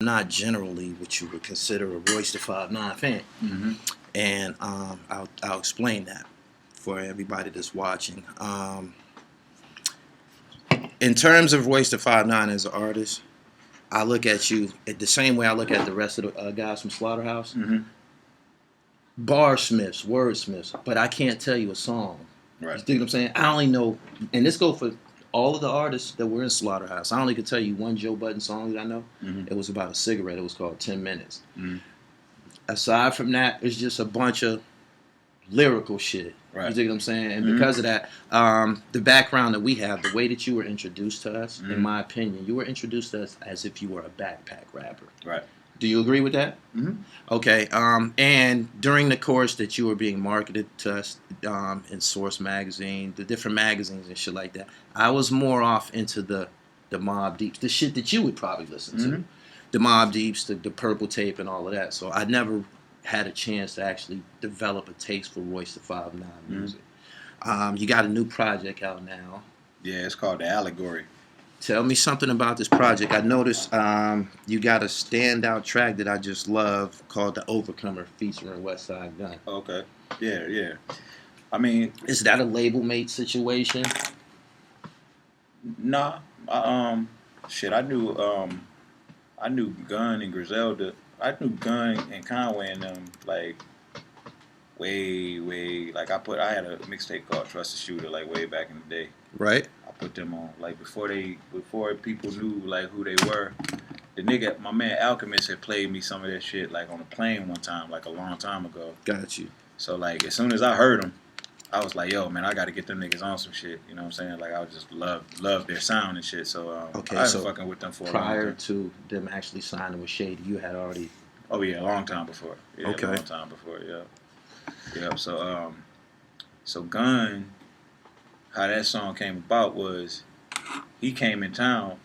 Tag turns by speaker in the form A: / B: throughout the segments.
A: not generally what you would consider a Royce the 5'9" fan.
B: Mm-hmm.
A: And I'll explain that for everybody that's watching. In terms of Royce the 5'9" as an artist, I look at you the same way I look at the rest of the guys from Slaughterhouse.
B: Mm-hmm.
A: Barsmiths, wordsmiths, but I can't tell you a song.
B: Right.
A: You think what I'm saying? I only know, and this go for all of the artists that were in Slaughterhouse. I only could tell you one Joe Budden song that I know.
B: Mm-hmm.
A: It was about a cigarette. It was called 10 Minutes.
B: Mm-hmm.
A: Aside from that, it's just a bunch of lyrical shit.
B: Right.
A: You think what I'm saying? And
B: Mm-hmm.
A: because of that, the background that we have, the way that you were introduced to us,
B: Mm-hmm.
A: in my opinion, you were introduced to us as if you were a backpack rapper.
B: Right.
A: Do you agree with that?
B: Mm-hmm.
A: Okay. And during the course that you were being marketed to us in Source magazine, the different magazines and shit like that, I was more off into the Mobb Deeps, the shit that you would probably listen to,
B: Mm-hmm.
A: the Mobb Deeps, the Purple Tape, and all of that. So I never had a chance to actually develop a taste for Royce the 5'9" music. You got a new project out now.
B: Yeah, it's called the Allegory.
A: Tell me something about this project. I noticed you got a standout track that I just love called The Overcomer featuring Westside Gunn.
B: Okay. Yeah. I mean,
A: Is that a label mate situation?
B: nah. Shit. I knew Gunn and Griselda. I knew Gunn and Conway and them like way. Like I had a mixtape called Trust the Shooter like way back in the day.
A: Right.
B: I put them on like before people knew like who they were. The nigga, my man Alchemist had played me some of that shit like on a plane one time, like a long time ago.
A: Got you.
B: So like as soon as I heard them, I was like, yo man, I gotta get them niggas on some shit. You know what I'm saying? Like I would just love their sound and shit. So
A: Okay,
B: I was
A: so
B: fucking with them for a long
A: prior
B: time.
A: to them actually signing with Shady, you had already.
B: Oh yeah, a long time before. Yeah,
A: Okay.
B: a long time before. Yeah. So Gunn, how that song came about was he came in town.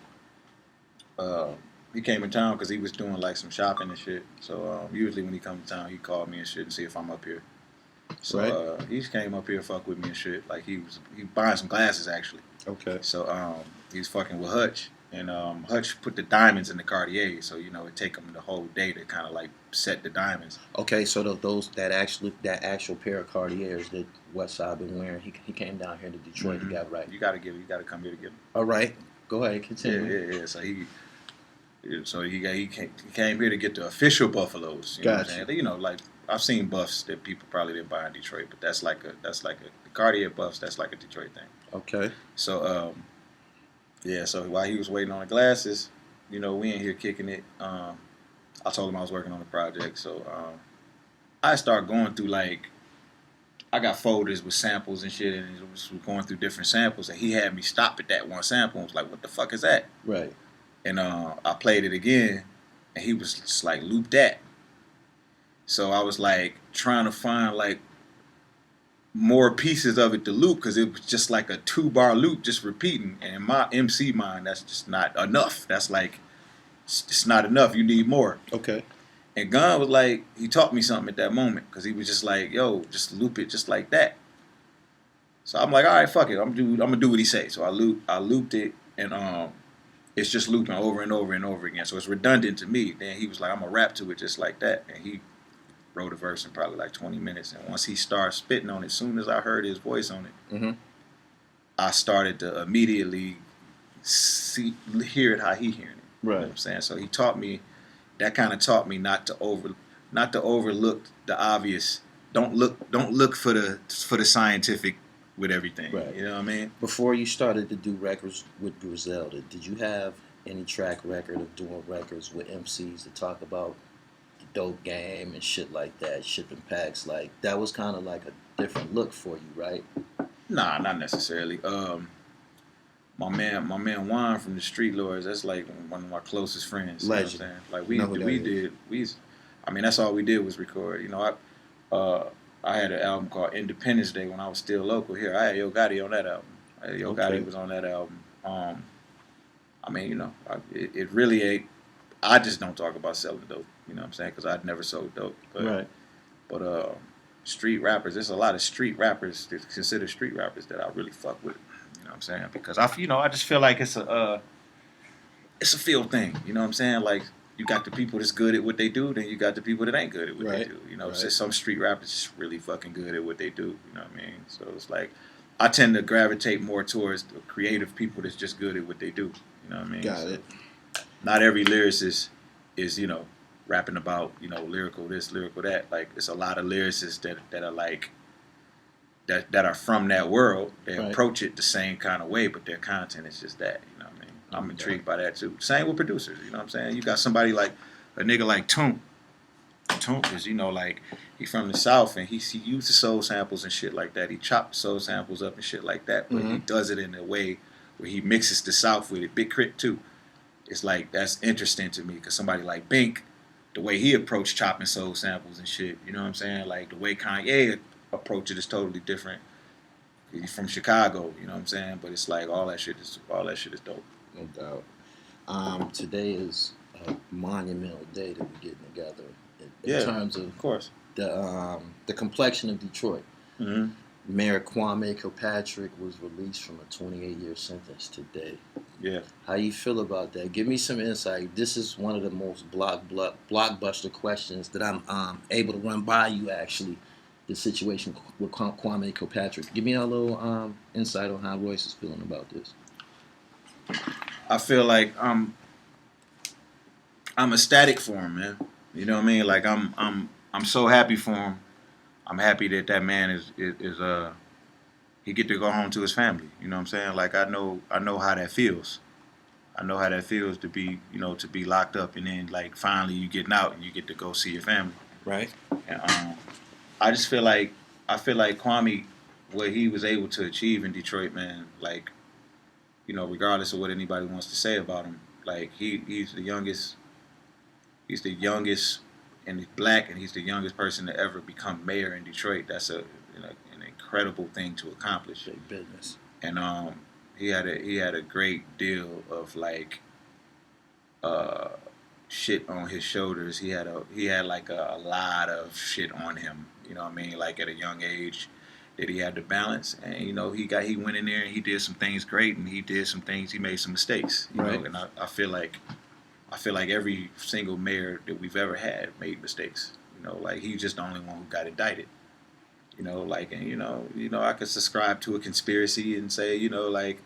B: He came in town because he was doing like some shopping and shit. So usually when he comes to town, he called me and shit and see if I'm up here. So
A: Right.
B: he came up here, fuck with me and shit. Like he buying some glasses actually.
A: Okay.
B: So he was fucking with Hutch, and Hutch put the diamonds in the Cartier. So you know it take him the whole day to kind of like set the diamonds.
A: Okay, so that actual pair of Cartiers that Westside been wearing, he came down here to Detroit.
B: Mhm.
A: He got right.
B: You gotta come here to get him.
A: All right, go ahead, continue.
B: Yeah. So he came here to get the official Buffaloes. You know what I'm
A: Gotcha.
B: saying? You know, like I've seen buffs that people probably didn't buy in Detroit, but that's like a the Cartier buffs. That's like a Detroit thing.
A: Okay.
B: So so while he was waiting on the glasses, you know, we in here kicking it. I told him I was working on the project, so I started going through like I got folders with samples and shit, and it was going through different samples, and he had me stop at that one sample and was like, "What the fuck is that?"
A: Right.
B: And I played it again, and he was just like, "Loop that." So I was like trying to find like more pieces of it to loop because it was just like a 2-bar loop just repeating. And in my MC mind, that's just not enough. That's like it's not enough. You need more.
A: Okay.
B: And Gunn was like, he taught me something at that moment because he was just like, "Yo, just loop it just like that." So I'm like, "All right, fuck it. I'm gonna do what he say." So I looped it, and it's just looping over and over and over again. So it's redundant to me. Then he was like, "I'm gonna rap to it just like that," and he wrote a verse in probably like 20 minutes. And once he started spitting on it, as soon as I heard his voice on it,
A: Mm-hmm.
B: I started to immediately hear it how he hearing it. You know
A: Right.
B: what I'm saying? So he taught me. That kind of taught me not to overlook the obvious. Don't look for the scientific with everything.
A: Right.
B: You know what I mean?
A: Before you started to do records with Griselda, did you have any track record of doing records with MCs to talk about the dope game and shit like that, shipping packs? Like that was kind of like a different look for you, right?
B: Nah, not necessarily. My man Juan from the Street Lords, that's like one of my closest friends.
A: Legend.
B: You know what I'm saying? Like that's all we did was record. You know, I had an album called Independence Day when I was still local here. I had Yo Gotti on that album. Gotti was on that album. I mean, you know, it really ain't. I just don't talk about selling dope. You know what I'm saying? Because I'd never sold dope. But street rappers, there's a lot of street rappers that consider street rappers that I really fuck with. You know what I'm saying? Because I just feel like it's a field thing. You know what I'm saying? Like you got the people that's good at what they do, then you got the people that ain't good at what they
A: Right.
B: do. You know,
A: Right.
B: so some street rappers just really fucking good at what they do. You know what I mean? So it's like I tend to gravitate more towards the creative people that's just good at what they do. You know what I mean?
A: Got it.
B: Not every lyricist is, you know, rapping about, you know, lyrical this, lyrical that. Like it's a lot of lyricists that are like that are from that world. They
A: Right.
B: approach it the same kind of way, but their content is just that. You know what I mean? I'm intrigued by that too. Same with producers. You know what I'm saying? You got somebody like a nigga like Toomp. Toomp is, you know, like he from the South and he uses soul samples and shit like that. He chopped soul samples up and shit like that, but he does it in a way where he mixes the South with it. Big Crit too. It's like that's interesting to me because somebody like Bink, the way he approached chopping soul samples and shit, you know what I'm saying? Like the way Kanye approach it is totally different. He's from Chicago, you know what I'm saying? But it's like all that shit is dope.
A: No doubt. Today is a monumental day that we're getting together in terms of
B: course,
A: the complexion of Detroit.
B: Mm-hmm.
A: Mayor Kwame Kilpatrick was released from a 28-year sentence today.
B: Yeah.
A: How you feel about that? Give me some insight. This is one of the most blockbuster questions that I'm able to run by you, actually, the situation with Kwame Kilpatrick. Give me a little insight on how Royce is feeling about this.
B: I feel like I'm ecstatic for him, man. You know what I mean? Like I'm so happy for him. I'm happy that man is he get to go home to his family. You know what I'm saying? Like I know how that feels. I know how that feels to be, you know, to be locked up and then like finally you getting out and you get to go see your family.
A: Right.
B: And I just feel like Kwame, what he was able to achieve in Detroit, man, like, you know, regardless of what anybody wants to say about him, like he's the youngest and he's black and he's the youngest person to ever become mayor in Detroit. That's an incredible thing to accomplish.
A: Big business.
B: And he had a great deal of like shit on his shoulders. He had like a lot of shit on him. You know what I mean? Like at a young age that he had to balance. And you know, he went in there and he did some things great and he did some things, he made some mistakes. You know, and I feel like every single mayor that we've ever had made mistakes. You know, like he's just the only one who got indicted. You know, like, and you know, I could subscribe to a conspiracy and say, like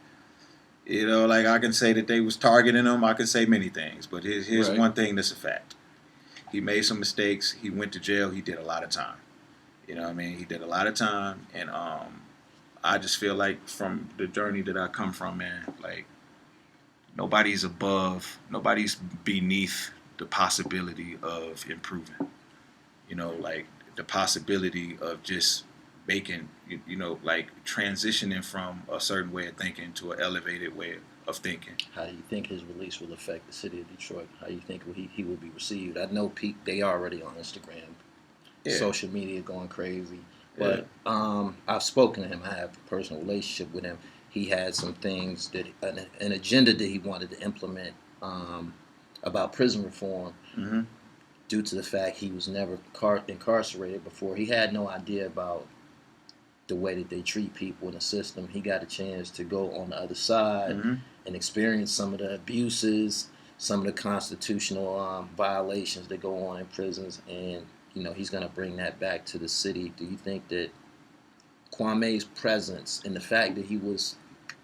B: I can say that they was targeting him. I can say many things, but here's one thing that's a fact. He made some mistakes. He went to jail. He did a lot of time. You know what I mean? He did a lot of time, and I just feel like from the journey that I come from, man, like nobody's beneath the possibility of improving. You know, like the possibility of just making, like transitioning from a certain way of thinking to an elevated way of thinking.
A: How do you think his release will affect the city of Detroit? How do you think he will be received? I know they already on Instagram, social media going crazy. But I've spoken to him. I have a personal relationship with him. He had some things an agenda that he wanted to implement about prison reform.
B: Mm-hmm.
A: Due to the fact he was never incarcerated before. He had no idea about the way that they treat people in the system. He got a chance to go on the other side and experience some of the abuses, some of the constitutional violations that go on in prisons, and he's going to bring that back to the city. Do you think that Kwame's presence and the fact that he was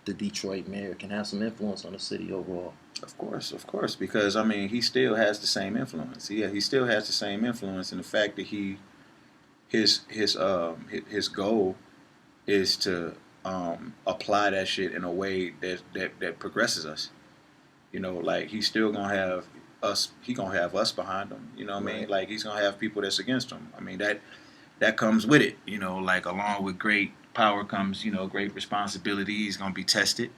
A: the Detroit mayor can have some influence on the city overall?
B: Of course, because I mean, he still has the same influence. He still has the same influence, and the fact that his goal is to apply that shit in a way that progresses us. Like he's still gonna have us. He gonna have us behind him. You know what I mean? Like he's gonna have people that's against him. I mean that comes with it. Like along with great power comes great responsibility. He's gonna be tested.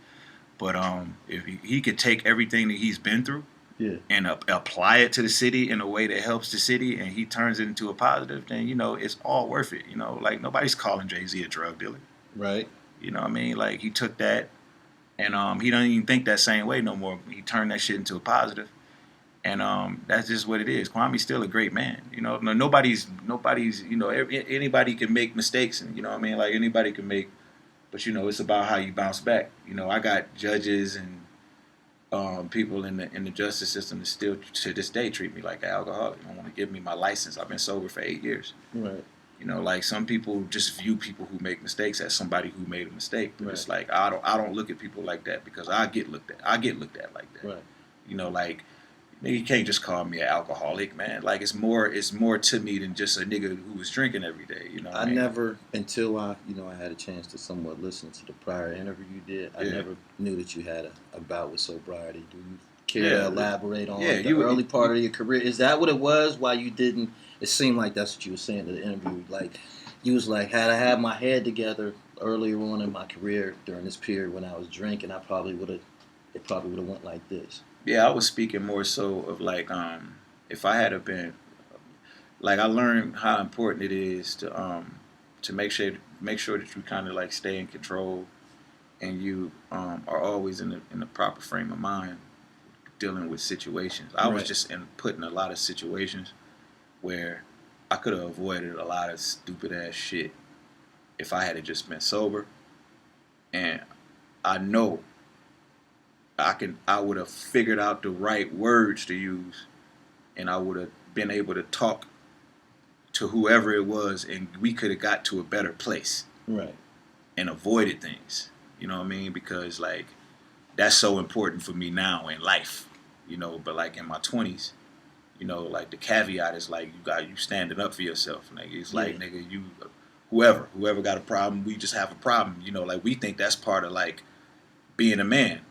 B: But if he could take everything that he's been through and apply it to the city in a way that helps the city and he turns it into a positive, then, it's all worth it. Like nobody's calling Jay-Z a drug dealer.
A: Right.
B: You know what I mean? Like he took that and he don't even think that same way no more. He turned that shit into a positive. And that's just what it is. Kwame's still a great man. Nobody's anybody can make mistakes and like anybody can make. But it's about how you bounce back. I got judges and people in the justice system that still to this day treat me like an alcoholic. Don't want to give me my license. I've been sober for 8 years.
A: Right.
B: You know, like some people just view people who make mistakes as somebody who made a mistake. But
A: Right.
B: it's like I don't look at people like that because I get looked at like that.
A: Right.
B: You know, like you can't just call me an alcoholic, man. Like it's more to me than just a nigga who was drinking every day. You know,
A: I never, until I had a chance to somewhat listen to the prior interview you did. I never knew that you had a bout with sobriety. Do you care to elaborate on the early part of your career? Is that what it was? Why you didn't? It seemed like that's what you were saying in the interview. Like you was like, had I had my head together earlier on in my career during this period when I was drinking, it probably would have went like this.
B: Yeah, I was speaking more so of like, if I had been, like, I learned how important it is to make sure that you kind of like stay in control, and you are always in the proper frame of mind dealing with situations. I was just put in a lot of situations where I could have avoided a lot of stupid ass shit if I had just been sober, and I know I would have figured out the right words to use, and I would have been able to talk to whoever it was, and we could have got to a better place.
A: Right.
B: And avoided things. You know what I mean? Because like that's so important for me now in life. You know, but like in my 20s, you know, like the caveat is like you standing up for yourself. Like it's like nigga, you whoever got a problem, we just have a problem. You know, like we think that's part of like being a man.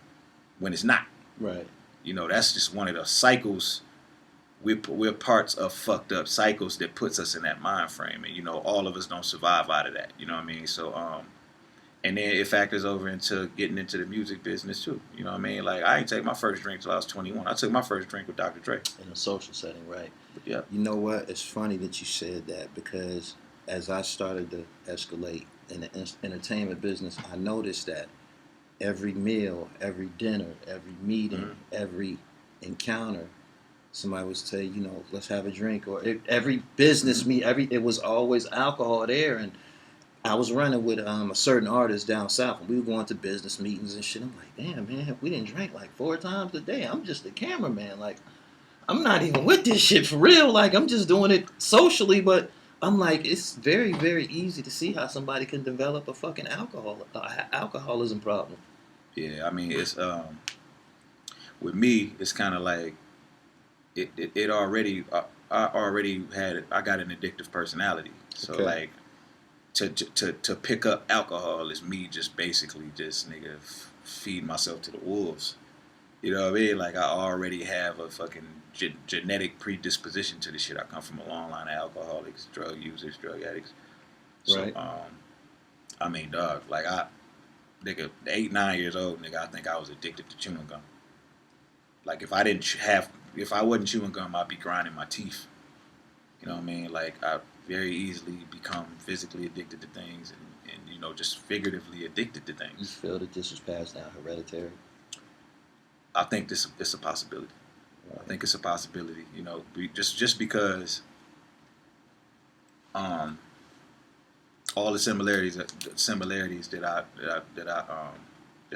B: When it's not.
A: Right.
B: You know, that's just one of the cycles. We're parts of fucked up cycles that puts us in that mind frame. And, you know, all of us don't survive out of that. You know what I mean? So, and then it factors over into getting into the music business, too. You know what I mean? Like, I ain't take my first drink till I was 21. I took my first drink with Dr. Dre.
A: In a social setting, right.
B: But, yeah.
A: You know what? It's funny that you said that because as I started to escalate in the entertainment business, I noticed that every meal, every dinner, every meeting, every encounter, somebody would say, you know, let's have a drink. Or every business meet, it was always alcohol there. And I was running with a certain artist down south, and we were going to business meetings and shit. I'm like, damn, man, we didn't drink like 4 times a day. I'm just a cameraman. Like, I'm not even with this shit for real. Like, I'm just doing it socially, but I'm like, it's very, very easy to see how somebody can develop a fucking alcoholism problem.
B: Yeah, I mean, it's with me, it's kind of like it already. I got an addictive personality, so like to pick up alcohol is me just basically just nigga feed myself to the wolves. You know what I mean? Like I already have a fucking genetic predisposition to this shit. I come from a long line of alcoholics, drug users, drug addicts. So,
A: right.
B: I mean, dog, like nigga, 8, 9 years old, nigga, I think I was addicted to chewing gum. Like if I wasn't chewing gum, I'd be grinding my teeth. You know what I mean? Like I very easily become physically addicted to things and you know, just figuratively addicted to things.
A: You feel that this was passed down hereditary?
B: I think it's a possibility. Right. I think it's a possibility. You know, just because all the similarities that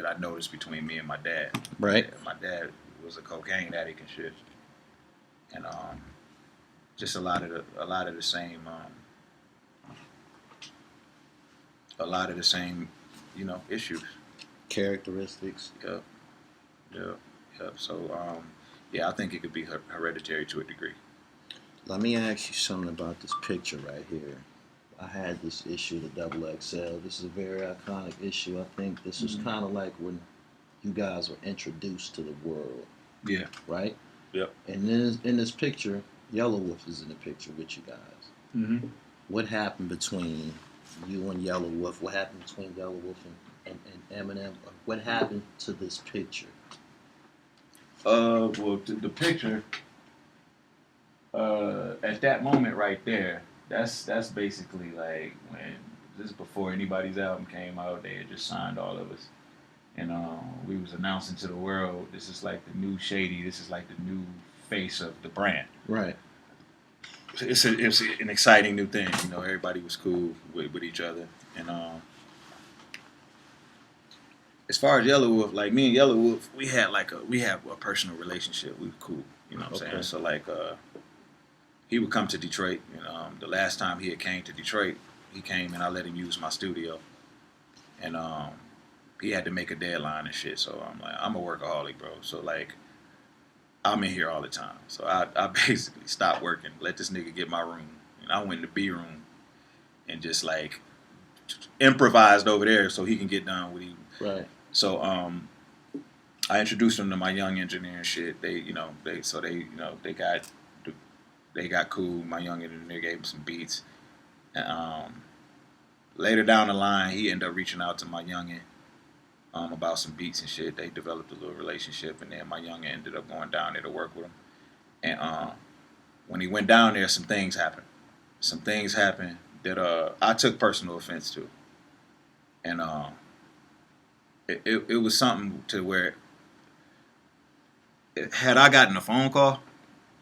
B: I noticed between me and my dad.
A: Right.
B: My dad was a cocaine addict and shit, and just a lot of the same, you know, issues,
A: characteristics.
B: Yep. So yeah, I think it could be hereditary to a degree.
A: Let me ask you something about this picture right here. I had this issue, the XXL. This is a very iconic issue. I think this was kind of like when you guys were introduced to the world.
B: Yeah.
A: Right?
B: Yep.
A: And then in this picture, Yellowolf is in the picture with you guys.
B: Mm-hmm.
A: What happened between you and Yellowolf? What happened between Yellowolf and EMINEM? What happened to this picture?
B: Well, the picture, at that moment right there, that's basically like when this is before anybody's album came out. They had just signed all of us, and we was announcing to the world, this is like the new Shady. This is like the new face of the brand.
A: Right.
B: It's an exciting new thing. You know, everybody was cool with each other, and as far as Yellowolf, like me and Yellowolf, we have a personal relationship. We were cool, you know what I'm saying? So like, he would come to Detroit, and the last time he had came to Detroit, he came and I let him use my studio, and he had to make a deadline and shit. So I'm like, I'm a workaholic, bro. So like, I'm in here all the time. So I basically stopped working, let this nigga get my room, and I went in the B room and just like improvised over there so he can get done with him.
A: Right.
B: So I introduced him to my young engineer and shit. They got cool. My young engineer gave him some beats. And, later down the line, he ended up reaching out to my youngin about some beats and shit. They developed a little relationship, and then my youngin ended up going down there to work with him. And when he went down there, some things happened. Some things happened that I took personal offense to. And it was something to where, had I gotten a phone call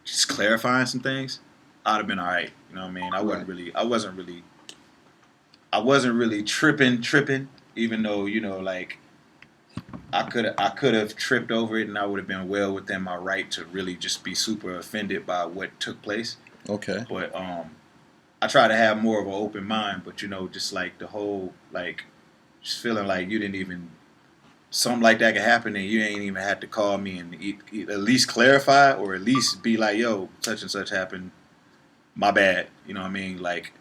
B: just clarifying some things, I'd have been all right. You know what I mean? I wasn't really tripping, even though, you know, like I could have tripped over it, and I would have been well within my right to really just be super offended by what took place.
A: Okay.
B: But I try to have more of an open mind, but you know, just like the whole, like, just feeling like you didn't even, something like that could happen and you ain't even had to call me and at least clarify, or at least be like, yo, such and such happened, my bad. You know what I mean? Like,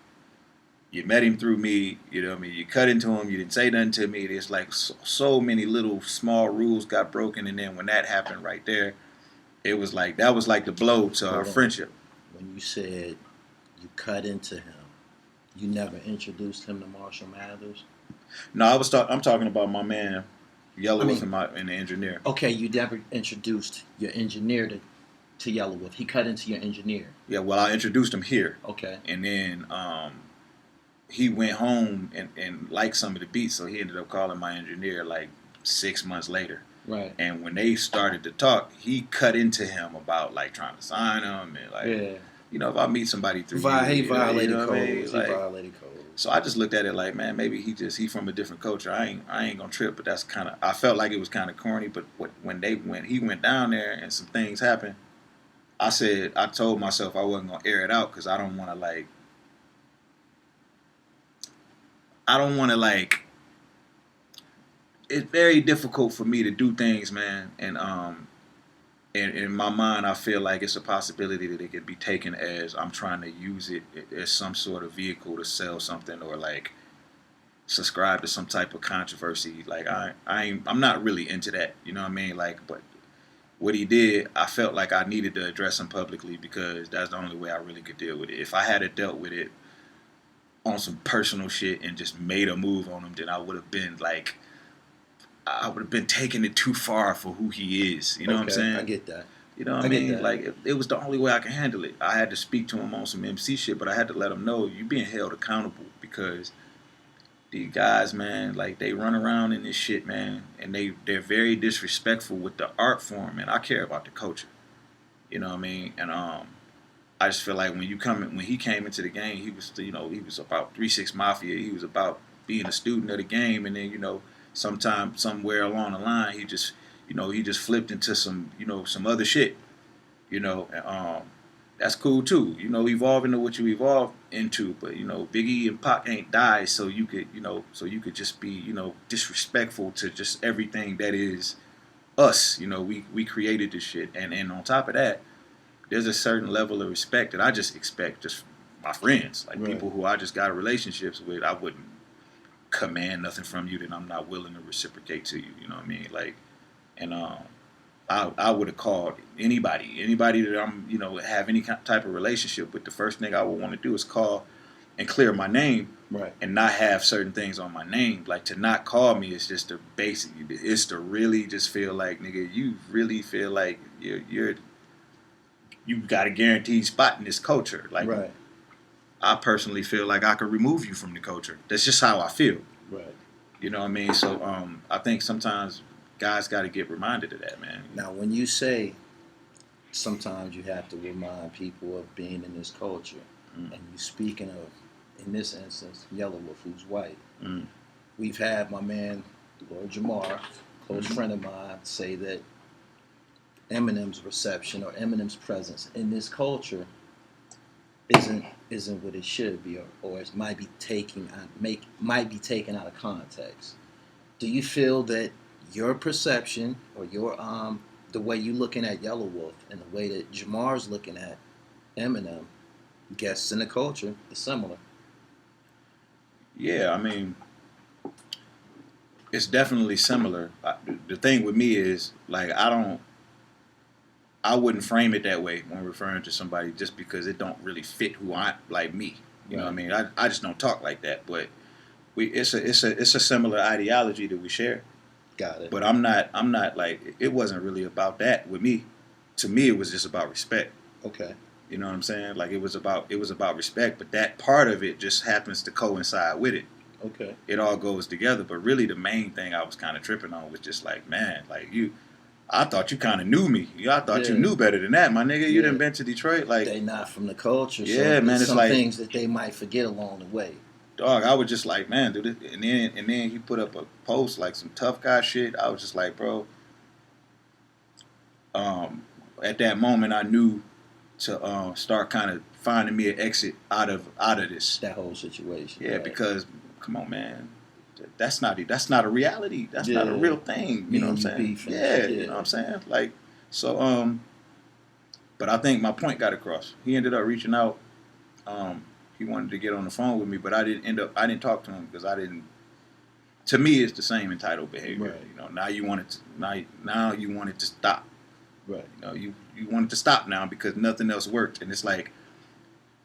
B: you met him through me, you know what I mean? You cut into him, you didn't say nothing to me. It's like so many little small rules got broken, and then when that happened right there, it was like, that was like the blow to our friendship.
A: When you said you cut into him, you never introduced him to Marshall Mathers?
B: No, I'm talking about my man Yellowolf and the engineer.
A: Okay, you never introduced your engineer to Yellowolf. He cut into your engineer.
B: Yeah, well, I introduced him here.
A: Okay.
B: And then he went home and liked some of the beats, so he ended up calling my engineer like 6 months later.
A: Right.
B: And when they started to talk, he cut into him about like trying to sign him and like, you know, if I meet somebody through
A: he violated codes.
B: He
A: violated codes.
B: So I just looked at it like, man, maybe he from a different culture. I ain't gonna trip, but that's kind of, I felt like it was kind of corny. But when he went down there and some things happened, I told myself I wasn't gonna air it out because I don't want to like. It's very difficult for me to do things, man, and in my mind, I feel like it's a possibility that it could be taken as I'm trying to use it as some sort of vehicle to sell something or like subscribe to some type of controversy. Like I'm not really into that, you know what I mean? Like, but what he did, I felt like I needed to address him publicly because that's the only way I really could deal with it. If I had dealt with it on some personal shit and just made a move on him, then I would have been taking it too far for who he is. You know what I'm saying?
A: I get that.
B: You know what I mean? Like, it was the only way I could handle it. I had to speak to him on some MC shit, but I had to let him know you being held accountable because these guys, man, like, they run around in this shit, man, and they're very disrespectful with the art form, and I care about the culture. You know what I mean? And I just feel like when he came into the game, he was about 3-6 Mafia. He was about being a student of the game, and then, you know, somewhere along the line, he just flipped into some other shit, you know. That's cool too, you know, evolve into what you evolve into. But you know, Biggie and Pac ain't died, so you could just be, you know, disrespectful to just everything that is us. You know, we created this shit, and on top of that, there's a certain level of respect that I just expect just my friends, like people who I just got relationships with. I wouldn't command nothing from you that I'm not willing to reciprocate to you. You know what I mean? Like, and I would have called anybody that I'm, you know, have any type of relationship with. The first thing I would want to do is call and clear my name, and not have certain things on my name. Like, to not call me is just it's to really just feel like, nigga, you really feel like you got a guaranteed spot in this culture. Like, I personally feel like I could remove you from the culture. That's just how I feel.
A: Right.
B: You know what I mean? So I think sometimes guys got to get reminded of that, man.
A: Now, when you say sometimes you have to remind people of being in this culture, and you speaking of, in this instance, Yellowolf, who's white. We've had my man Lord Jamar, close friend of mine, say that Eminem's reception or Eminem's presence in this culture isn't what it should be, or it might be might be taken out of context. Do you feel that your perception or your the way you looking at Yellowolf and the way that Jamar's looking at Eminem, guests in the culture, is similar?
B: Yeah, I mean, it's definitely similar. The thing with me is like I wouldn't frame it that way when referring to somebody just because it don't really fit who I like me. You know what I mean? I just don't talk like that. But it's a similar ideology that we share.
A: Got it.
B: But I'm not like it wasn't really about that with me. To me, it was just about respect.
A: Okay.
B: You know what I'm saying? Like it was about respect, but that part of it just happens to coincide with it.
A: Okay.
B: It all goes together. But really, the main thing I was kind of tripping on was just like, man, like I thought you kind of knew me. I thought you knew better than that, my nigga. You done been to Detroit, like
A: they not from the culture.
B: Yeah,
A: so
B: man. It's
A: some
B: like
A: things that they might forget along the way.
B: Dog, I was just like, man, dude. And then he put up a post like some tough guy shit. I was just like, bro. At that moment, I knew to start kind of finding me an exit out of this
A: whole situation.
B: Yeah, because come on, man. That's not a reality. That's not a real thing. You know what I'm saying? Yeah, you know what I'm saying? Like, so, but I think my point got across. He ended up reaching out. He wanted to get on the phone with me, but I didn't talk to him because to me, it's the same entitled behavior.
A: Right.
B: You know, now you want it to stop.
A: Right.
B: You know, you want it to stop now because nothing else worked. And it's like,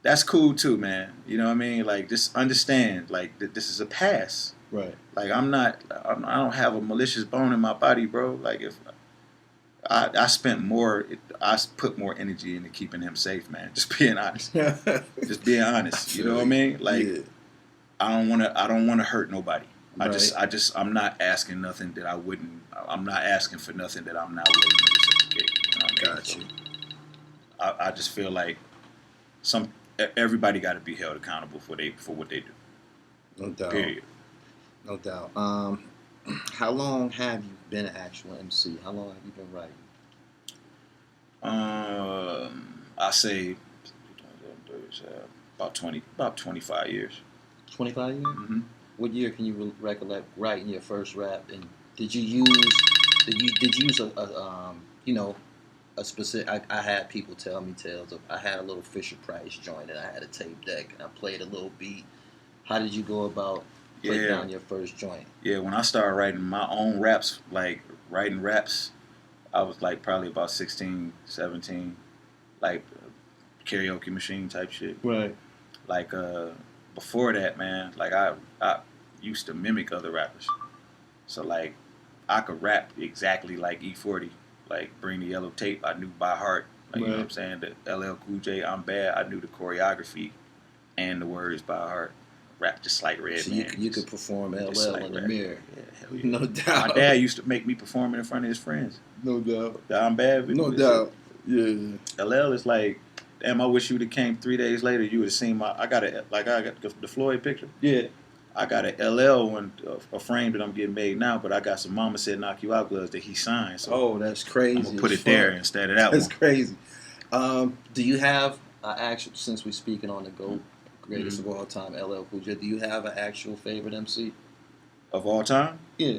B: that's cool too, man. You know what I mean? Like, just understand, like, that this is a pass.
A: Right.
B: Like, I don't have a malicious bone in my body, bro. Like, if I put more energy into keeping him safe, man. Just being honest. Just being honest. You know what I mean? Like, I don't want to hurt nobody. I'm not asking nothing that I'm not asking for nothing that I'm not willing to reciprocate. You know what I mean?
A: Got you.
B: I just feel like everybody got to be held accountable for what they do.
A: No doubt.
B: Period.
A: No doubt. How long have you been an actual MC? How long have you been writing?
B: I say about 25 years.
A: 25 years?
B: Mm-hmm.
A: What year can you recollect writing your first rap? And did you use a specific? I had people tell me tales of. I had a little Fisher Price joint and I had a tape deck and I played a little beat. How did you go about putting down your first joint?
B: Yeah, when I started writing my own raps, like writing raps, I was like probably about 16, 17, like karaoke machine type shit.
A: Right.
B: Like before that, man, like I used to mimic other rappers. So like I could rap exactly like E40, like Bring the Yellow Tape, I knew by heart. Like, you know what I'm saying? The LL Cool J, I'm Bad, I knew the choreography and the words by heart. Rap just like Red
A: so
B: Man.
A: You could perform LL in the mirror.
B: Yeah, hell yeah.
A: No doubt.
B: My dad used to make me perform in front of his friends.
A: No doubt.
B: The I'm Bad video.
A: No doubt. Yeah.
B: LL is like, damn, I wish you would have came 3 days later. You would have seen I got the Floyd picture.
A: Yeah.
B: I got a LL one, a frame that I'm getting made now, but I got some Mama Said Knock You Out gloves that he signed. So
A: that's crazy.
B: I'm gonna put it there instead of that one.
A: That's crazy. Do you have actual? Since we're speaking on the GOAT, greatest of all time, LL Cool J, do you have an actual favorite MC
B: of all time?
A: Yeah.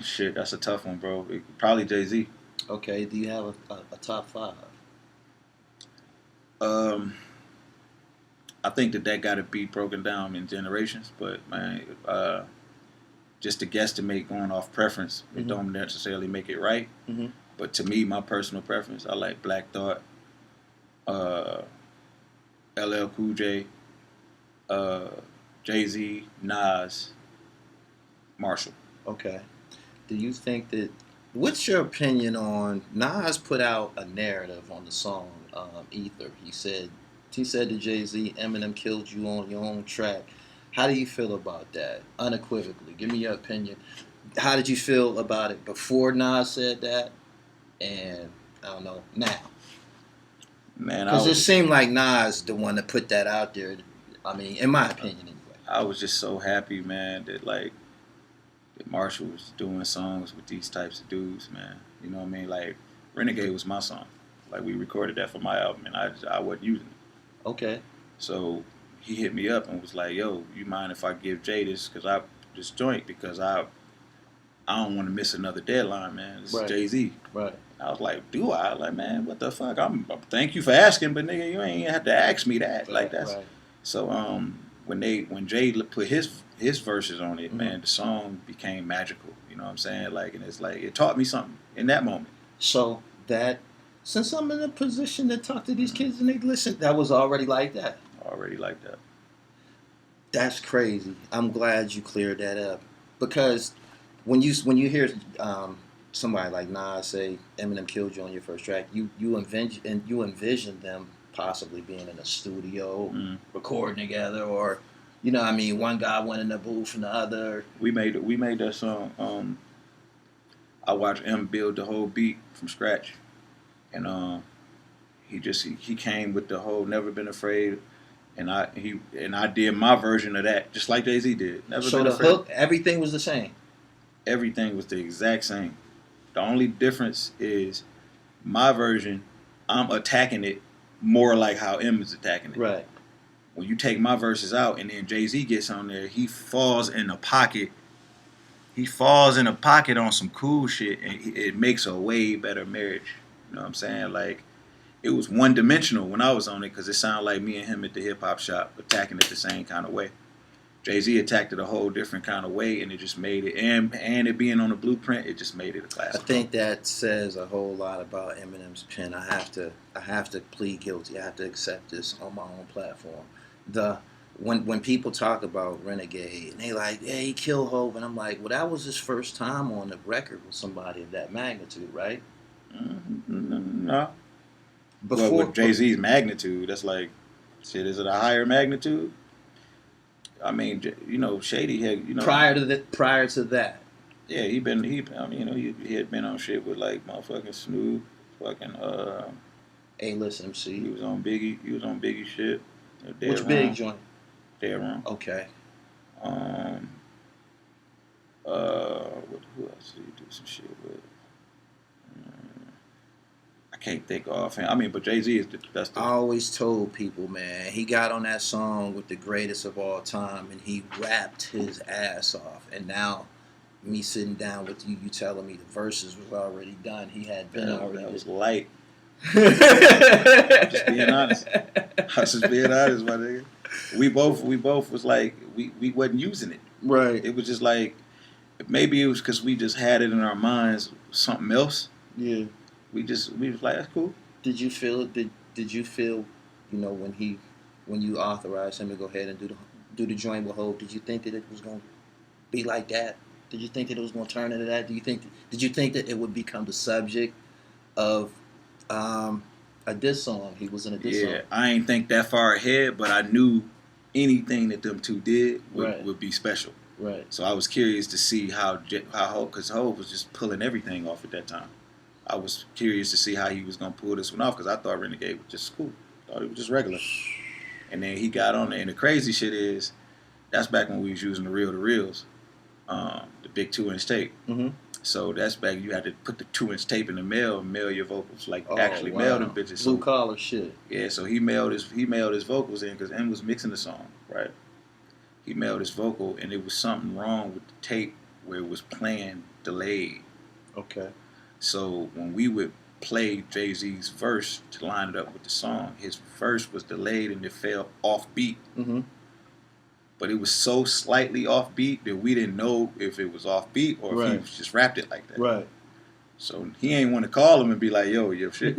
B: Shit, that's a tough one, bro. Probably Jay-Z.
A: Okay. Do you have a top 5?
B: I think that got to be broken down in generations, but man, just to guesstimate going off preference, it don't necessarily make it right. Mm-hmm. But to me, my personal preference, I like Black Thought, LL Cool J, Jay-Z, Nas, Marshall.
A: Okay. Do you think that? What's your opinion on Nas put out a narrative on the song Ether? He said to Jay-Z, Eminem killed you on your own track. How do you feel about that? Unequivocally, give me your opinion. How did you feel about it before Nas said that? And I don't know now.
B: Man,
A: because it seemed like Nas the one that put that out there. I mean, in my opinion, anyway.
B: I was just so happy, man, that like that Marshall was doing songs with these types of dudes, man. You know what I mean? Like Renegade was my song. Like we recorded that for my album, and I wasn't using it.
A: Okay.
B: So he hit me up and was like, "Yo, you mind if I give Jay this this joint because I don't want to miss another deadline, man. This is Jay-Z."
A: Right.
B: I was like, "Do I?" Like, man, what the fuck? Thank you for asking, but nigga, you ain't have to ask me that. Like that's so. When Jay put his verses on it, man, the song became magical. You know what I'm saying? Like, and it's like it taught me something in that moment.
A: So that since I'm in a position to talk to these kids and they listen, that was already like that.
B: Already like that.
A: That's crazy. I'm glad you cleared that up because when you hear somebody like Nas say Eminem killed you on your first track, you envision them possibly being in a studio recording together, or you know what I mean, one guy went in the booth and the other.
B: We made that song. I watched M build the whole beat from scratch, and he came with the whole Never Been Afraid. And I did my version of that, just like Jay-Z did. Never
A: so
B: been
A: the
B: afraid.
A: hook, everything was the same.
B: Everything was the exact same. The only difference is my version. I'm attacking it more like how M is attacking it.
A: Right.
B: When you take my verses out, and then Jay-Z gets on there, he falls in the pocket. He falls in a pocket on some cool shit, and it makes a way better marriage. You know what I'm saying? Like. It was one-dimensional when I was on it because it sounded like me and him at the hip-hop shop attacking it the same kind of way. Jay-Z attacked it a whole different kind of way, and it just made it, and it being on the blueprint, it just made it a classic.
A: I think that says a whole lot about Eminem's pen. I have to plead guilty. I have to accept this on my own platform. When people talk about Renegade, and they like, yeah, he killed Hov, and I'm like, well, that was his first time on the record with somebody of that magnitude, right?
B: No. Before, well, with Jay-Z's magnitude, that's like, shit, is it a higher magnitude? I mean, you know, Shady had, you know.
A: Prior to that.
B: Yeah, he had been on shit with like motherfucking Snoop, fucking
A: A-list MC.
B: He was on Biggie shit.
A: Which Big joint?
B: Dead Wrong.
A: Okay.
B: Who else did he do some shit with? I can't think of him. I mean, but Jay-Z is I
A: always told people, man, he got on that song with the greatest of all time, and he rapped his ass off. And now, me sitting down with you telling me the verses was already done. He had been already.
B: That was light. Just being honest. I was just being honest, my nigga. We both was like, we wasn't using it.
A: Right.
B: It was just like, maybe it was because we just had it in our minds, something else.
A: Yeah. We was
B: like, that's cool.
A: Did you feel you know, when you authorized him to go ahead and do the joint with Hov, did you think that it was gonna be like that? Did you think that it was gonna turn into that? Did you think that it would become the subject of a diss song? He was in a diss song.
B: Yeah, I ain't think that far ahead, but I knew anything that them two did would be special.
A: Right.
B: So I was curious to see how Hov, because Hov was just pulling everything off at that time. I was curious to see how he was going to pull this one off because I thought Renegade was just cool. I thought it was just regular. And then he got on there. And the crazy shit is, that's back when we was using the reel-to-reels, the big 2-inch tape. Mm-hmm. So that's back, you had to put the 2-inch tape in the mail and mail your vocals, mail them bitches.
A: Blue collar shit.
B: Yeah, so he mailed his vocals in because M was mixing the song, right? He mailed his vocal, and it was something wrong with the tape where it was playing delayed.
A: Okay.
B: So when we would play Jay-Z's verse to line it up with the song, his verse was delayed and it fell off beat. Mm-hmm. But it was so slightly off beat that we didn't know if it was off beat or if he just rapped it like that.
A: Right.
B: So he ain't want to call him and be like, yo, your shit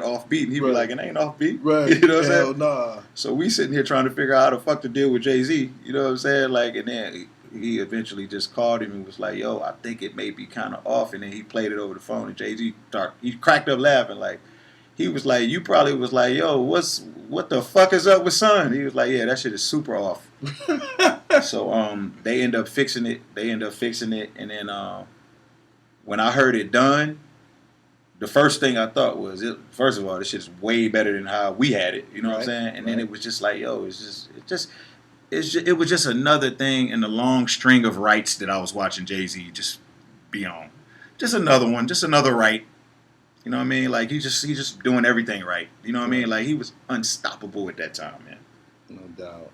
B: off beat. And he'd be like, it ain't off beat.
A: Right.
B: You know what I'm saying?
A: Nah.
B: So we sitting here trying to figure out how the fuck to deal with Jay-Z. You know what I'm saying? Like, and then he eventually just called him and was like, yo, I think it may be kind of off. And then he played it over the phone, and Jay-Z he cracked up laughing. Like, he was like, you probably was like, yo, what the fuck is up with son? He was like, yeah, that shit is super off. So they end up fixing it. And then when I heard it done, the first thing I thought was, first of all, this shit's way better than how we had it. You know what I'm saying? And then it was just like, yo, it was just another thing in the long string of rights that I was watching Jay-Z just be on. Just another one, just another right. You know what I mean? Like he's just doing everything right. You know what I mean? Like he was unstoppable at that time, man.
A: No doubt.